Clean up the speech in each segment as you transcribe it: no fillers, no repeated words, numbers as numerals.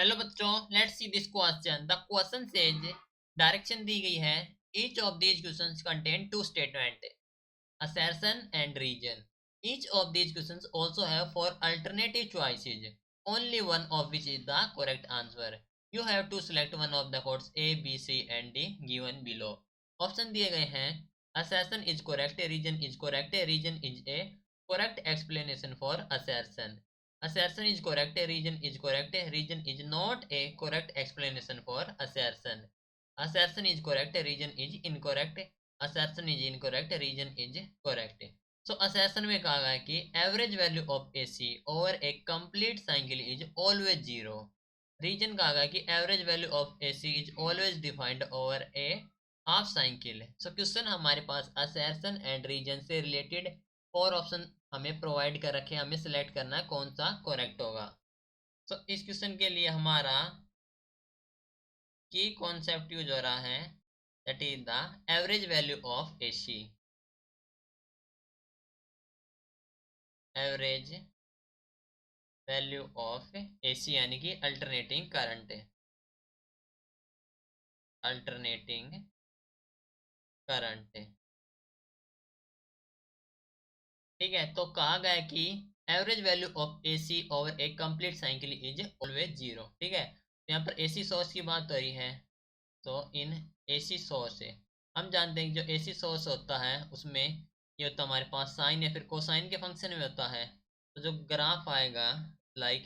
Hello बच्चों, let's see this question. The question says, direction दी गई है। Each of these questions contain two statement, assertion and region. Each of these questions also have four alternative choices, only one of which is the correct answer. You have to select one of the codes A, B, C and D given below. Option दिए गए हैं। assertion is correct, region is correct, region is a correct explanation for assertion. Assertion is correct, region is correct, region is not a correct explanation for assertion. Assertion is correct, region is incorrect, assertion is incorrect, region is correct. So assertion में कहा गया है कि average value of AC over a complete cycle is always zero. Region कहा गया है कि average value of AC is always defined over a half cycle. So question हमारे पास assertion and region से related और ऑप्शन हमें प्रोवाइड कर रखे हैं, हमें सिलेक्ट करना है कौन सा करेक्ट होगा। तो इस क्वेश्चन के लिए हमारा की कॉन्सेप्ट यूज हो रहा है, that is the average value of AC. Average value of AC यानी कि अल्टरनेटिंग करंट, अल्टरनेटिंग करंट। ठीक है, तो कहा गया है कि average value of AC over A complete cycle is always zero. ठीक है, तो यहाँ पर एसी सोर्स की बात हो रही है। तो इन एसी सोर्स है, हम जानते हैं कि जो एसी सोर्स होता है उसमें ये होता है हमारे पास साइन या फिर कोसाइन के फंक्शन में होता है। तो जो ग्राफ आएगा लाइक,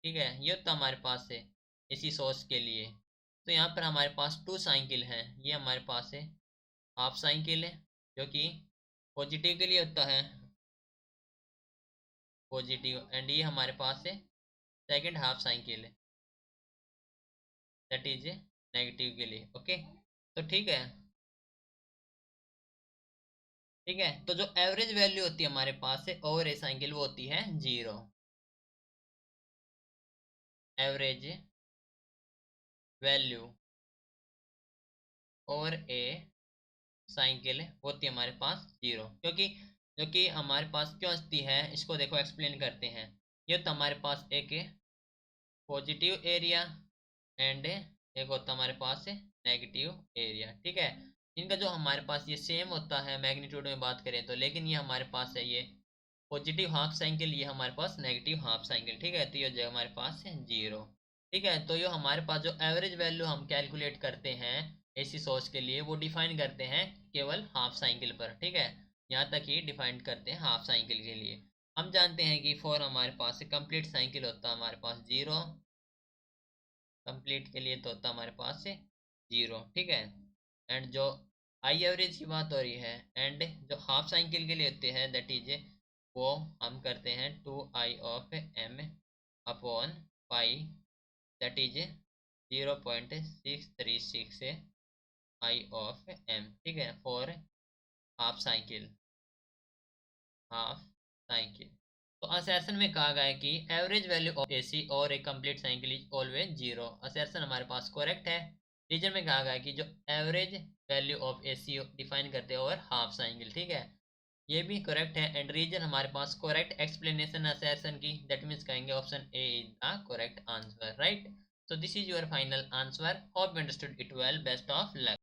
ठीक है, ये होता है हमारे पास है एसी सोर्स के लिए। तो यहाँ पर हमारे पास टू साइकिल हैं, ये हमारे पास है हाफ साइकिल है जो कि पॉजिटिव के लिए होता है, पॉजिटिव, एंड ये हमारे पास है सेकंड हाफ साइकिल है दैट इज नेगेटिव के लिए। ओके, तो ठीक है। ठीक है, तो जो एवरेज वैल्यू होती है हमारे पास है ओवर ए साइकिल वो होती है जीरो। एवरेज वैल्यू ओवर ए साइकिल होती है हमारे पास जीरो, क्योंकि जो कि हमारे पास क्यों आती है इसको देखो एक्सप्लेन करते हैं। ये तो हमारे पास एक पॉजिटिव एरिया एंड एक होता है हमारे पास नेगेटिव एरिया। ठीक है, इनका जो हमारे पास ये सेम होता है मैग्नीट्यूड में बात करें तो, लेकिन ये हमारे पास है ये पॉजिटिव हाफ साइकिल, ये हमारे पास नेगेटिव हाफ साइकिल। ठीक है, तो ये जो हमारे पास है जीरो। ठीक है, तो ये हमारे पास जो एवरेज वैल्यू हम कैलकुलेट करते हैं एसी सोर्स के लिए वो डिफाइन करते हैं केवल हाफ साइकिल पर। ठीक है, यहाँ तक ही डिफाइन करते हैं हाफ साइकिल के लिए। हम जानते हैं कि फॉर हमारे पास कंप्लीट साइकिल होता है हमारे पास जीरो, कंप्लीट के लिए तो होता है हमारे पास जीरो। ठीक है, एंड जो आई एवरेज की बात हो रही है एंड जो हाफ साइकिल के लिए होते हैं दैट इज वो हम करते हैं two I of M upon pi, that is 0.636 I of M. ठीक है, for half cycle, half cycle. तो असर्शन में कहा गया है कि एवरेज वैल्यू ऑफ एसी और a complete cycle is always zero. Assertion हमारे पास करेक्ट है। रीजन में कहा गया है कि जो average value of AC define करते हैं और हाफ साइकिल। ठीक है, ये भी करेक्ट है। एंड रीजन हमारे पास करेक्ट एक्सप्लेनेशन असर्शन की, दैट मीन्स कहेंगे option A is the correct answer, right. So this is your final answer. Hope you understood it well. Best of luck.